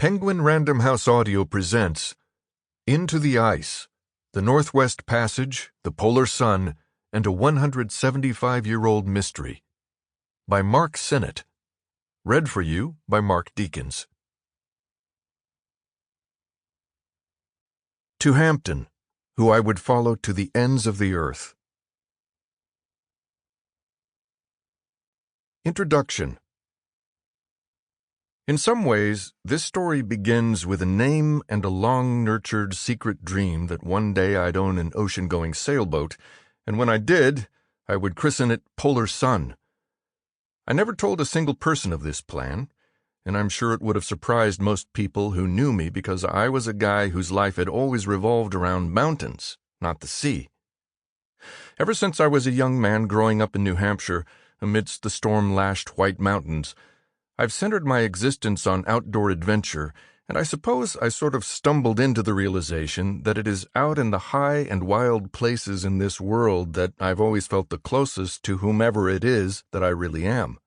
Penguin Random House Audio presents Into the Ice, the Northwest Passage, the Polar Sun, and a 175-year-old mystery by Mark Synnott. Read for you by Mark Deakins. To Hampton, who I would follow to the ends of the earth. Introduction. In some ways, this story begins with a name and a long-nurtured secret dream that one day I'd own an ocean-going sailboat, and when I did, I would christen it Polar Sun. I never told a single person of this plan, and I'm sure it would have surprised most people who knew me because I was a guy whose life had always revolved around mountains, not the sea. Ever since I was a young man growing up in New Hampshire, amidst the storm-lashed White Mountains, I've centered my existence on outdoor adventure, and I suppose I sort of stumbled into the realization that it is out in the high and wild places in this world that I've always felt the closest to whomever it is that I really am.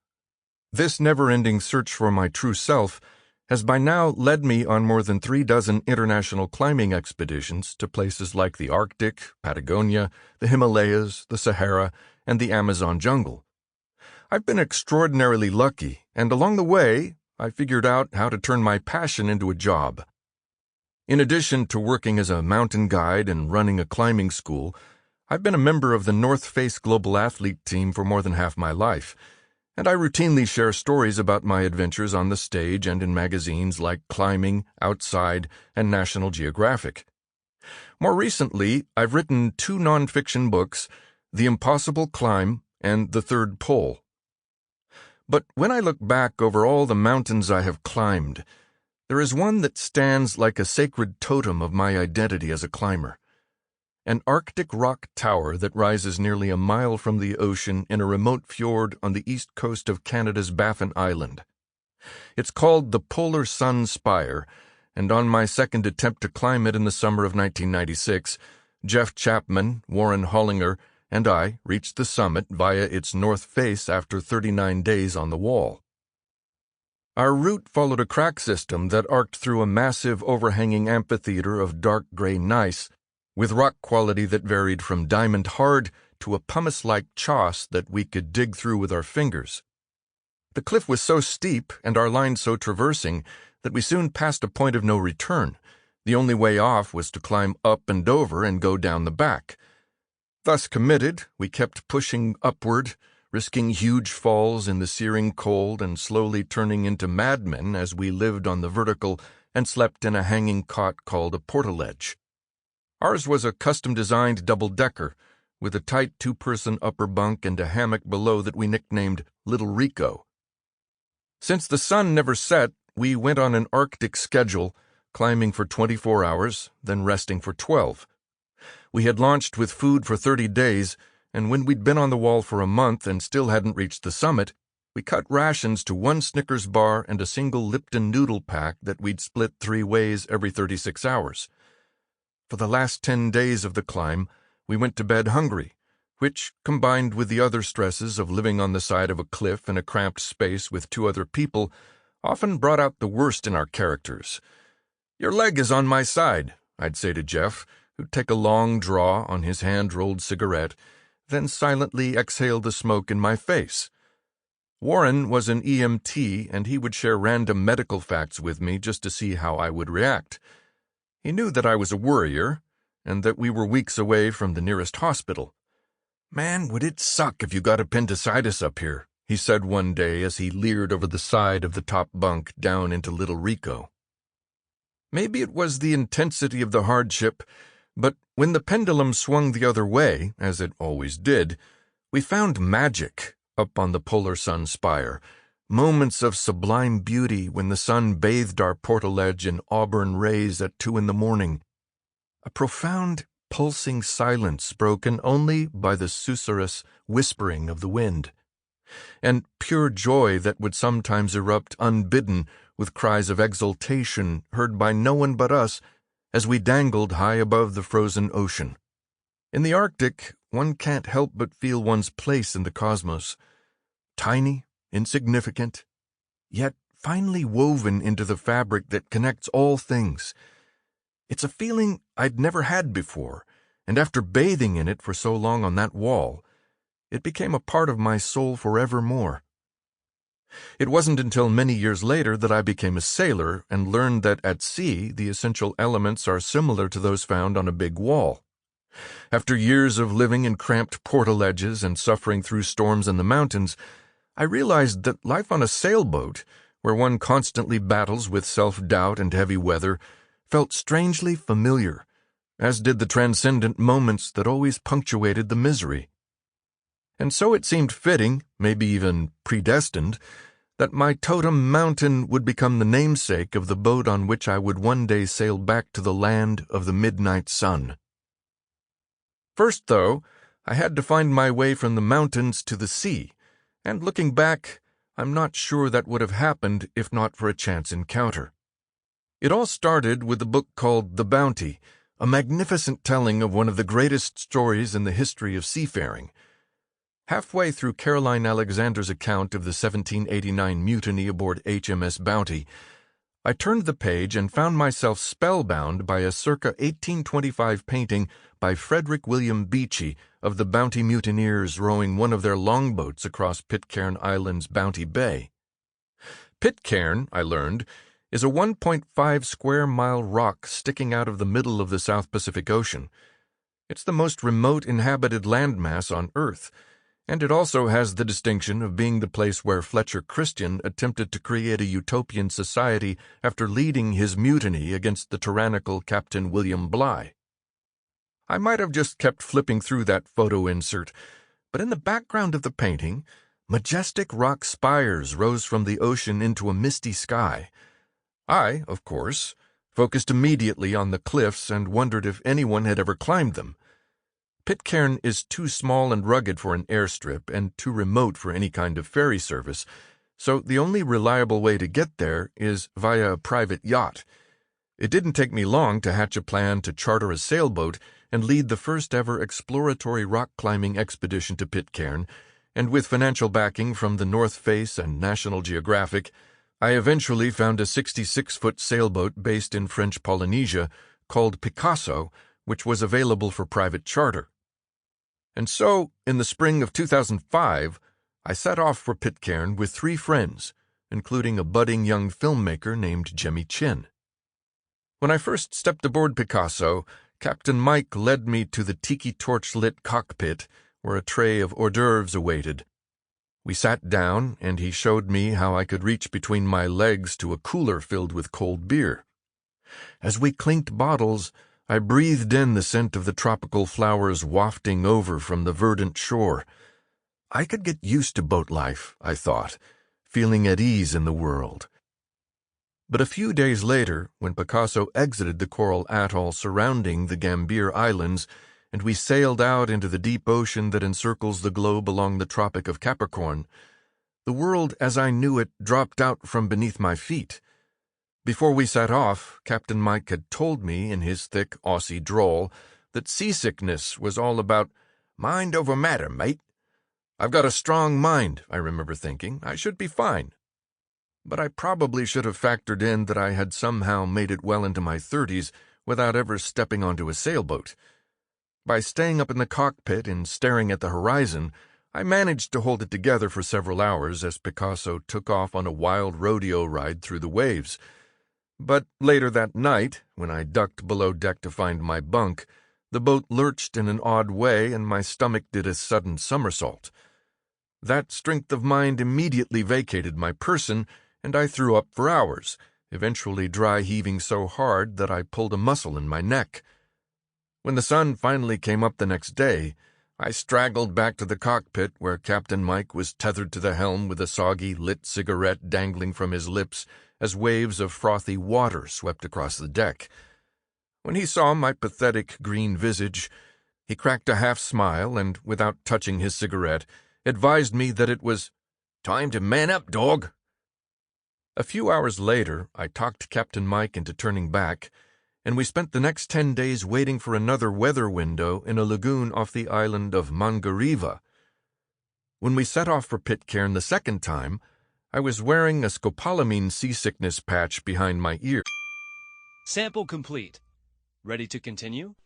This never-ending search for my true self has by now led me on more than 36 international climbing expeditions to places like the Arctic, Patagonia, the Himalayas, the Sahara, and the Amazon jungle. I've been extraordinarily lucky, and along the way, I figured out how to turn my passion into a job. In addition to working as a mountain guide and running a climbing school, I've been a member of the North Face Global Athlete team for more than half my life, and I routinely share stories about my adventures on the stage and in magazines like Climbing, Outside, and National Geographic. More recently, I've written 2 nonfiction books, The Impossible Climb and The Third Pole. But when I look back over all the mountains I have climbed, there is one that stands like a sacred totem of my identity as a climber. An Arctic rock tower that rises nearly a mile from the ocean in a remote fjord on the east coast of Canada's Baffin Island. It's called the Polar Sun Spire, and on my second attempt to climb it in the summer of 1996, Jeff Chapman, Warren Hollinger, and I reached the summit via its north face after 39 days on the wall. Our route followed a crack system that arced through a massive overhanging amphitheater of dark gray gneiss, with rock quality that varied from diamond hard to a pumice-like choss that we could dig through with our fingers. The cliff was so steep and our line so traversing that we soon passed a point of no return. The only way off was to climb up and over and go down the back. Thus committed, we kept pushing upward, risking huge falls in the searing cold and slowly turning into madmen as we lived on the vertical and slept in a hanging cot called a portaledge. Ours was a custom-designed double-decker, with a tight 2-person upper bunk and a hammock below that we nicknamed Little Rico. Since the sun never set, we went on an Arctic schedule, climbing for 24 hours, then resting for 12. We had launched with food for 30 days, and when we'd been on the wall for a month and still hadn't reached the summit, we cut rations to 1 Snickers bar and a single Lipton noodle pack that we'd split 3 ways every 36 hours. For the last 10 days of the climb, we went to bed hungry, which, combined with the other stresses of living on the side of a cliff in a cramped space with 2 other people, often brought out the worst in our characters. "Your leg is on my side," I'd say to Jeff, who'd take a long draw on his hand-rolled cigarette, then silently exhale the smoke in my face. Warren was an EMT, and he would share random medical facts with me just to see how I would react. He knew that I was a worrier, and that we were weeks away from the nearest hospital. "Man, would it suck if you got appendicitis up here," he said one day as he leered over the side of the top bunk down into Little Rico. Maybe it was the intensity of the hardship, but when the pendulum swung the other way, as it always did, we found magic up on the Polar Sun Spire, moments of sublime beauty when the sun bathed our portaledge in auburn rays at 2 in the morning. A profound, pulsing silence broken only by the susurrus whispering of the wind, and pure joy that would sometimes erupt unbidden with cries of exultation heard by no one but us as we dangled high above the frozen ocean. In the Arctic, one can't help but feel one's place in the cosmos. Tiny, insignificant, yet finely woven into the fabric that connects all things. It's a feeling I'd never had before, and after bathing in it for so long on that wall, it became a part of my soul forevermore. It wasn't until many years later that I became a sailor and learned that at sea the essential elements are similar to those found on a big wall. After years of living in cramped portaledges and suffering through storms in the mountains, I realized that life on a sailboat, where one constantly battles with self-doubt and heavy weather, felt strangely familiar, as did the transcendent moments that always punctuated the misery. And so it seemed fitting, maybe even predestined, that my totem mountain would become the namesake of the boat on which I would one day sail back to the land of the midnight sun. First, though, I had to find my way from the mountains to the sea, and looking back, I'm not sure that would have happened if not for a chance encounter. It all started with a book called The Bounty, a magnificent telling of one of the greatest stories in the history of seafaring. Halfway through Caroline Alexander's account of the 1789 mutiny aboard HMS Bounty, I turned the page and found myself spellbound by a circa 1825 painting by Frederick William Beechey of the Bounty mutineers rowing one of their longboats across Pitcairn Island's Bounty Bay. Pitcairn, I learned, is a 1.5 square mile rock sticking out of the middle of the South Pacific Ocean. It's the most remote inhabited landmass on Earth, and it also has the distinction of being the place where Fletcher Christian attempted to create a utopian society after leading his mutiny against the tyrannical Captain William Bligh. I might have just kept flipping through that photo insert, but in the background of the painting, majestic rock spires rose from the ocean into a misty sky. I, of course, focused immediately on the cliffs and wondered if anyone had ever climbed them. Pitcairn is too small and rugged for an airstrip and too remote for any kind of ferry service, so the only reliable way to get there is via a private yacht. It didn't take me long to hatch a plan to charter a sailboat and lead the first-ever exploratory rock-climbing expedition to Pitcairn, and with financial backing from the North Face and National Geographic, I eventually found a 66-foot sailboat based in French Polynesia called Picasso, which was available for private charter. And so, in the spring of 2005, I set off for Pitcairn with 3 friends, including a budding young filmmaker named Jimmy Chin. When I first stepped aboard Picasso, Captain Mike led me to the tiki torch-lit cockpit, where a tray of hors d'oeuvres awaited. We sat down, and he showed me how I could reach between my legs to a cooler filled with cold beer. As we clinked bottles, I breathed in the scent of the tropical flowers wafting over from the verdant shore. I could get used to boat life, I thought, feeling at ease in the world. But a few days later, when Picasso exited the coral atoll surrounding the Gambier Islands, and we sailed out into the deep ocean that encircles the globe along the Tropic of Capricorn, the world as I knew it dropped out from beneath my feet. Before we set off, Captain Mike had told me in his thick Aussie drawl that seasickness was all about mind over matter, mate. I've got a strong mind, I remember thinking. I should be fine. But I probably should have factored in that I had somehow made it well into my 30s without ever stepping onto a sailboat. By staying up in the cockpit and staring at the horizon, I managed to hold it together for several hours as Picasso took off on a wild rodeo ride through the waves. But later that night, when I ducked below deck to find my bunk, the boat lurched in an odd way and my stomach did a sudden somersault. That strength of mind immediately vacated my person, and I threw up for hours, eventually dry heaving so hard that I pulled a muscle in my neck. When the sun finally came up the next day, I straggled back to the cockpit where Captain Mike was tethered to the helm with a soggy, lit cigarette dangling from his lips as waves of frothy water swept across the deck. When he saw my pathetic green visage, he cracked a half-smile and, without touching his cigarette, advised me that it was time to man up, dog. A few hours later, I talked Captain Mike into turning back, and we spent the next 10 days waiting for another weather window in a lagoon off the island of Mangariva. When we set off for Pitcairn the second time, I was wearing a scopolamine seasickness patch behind my ear. Sample complete. Ready to continue?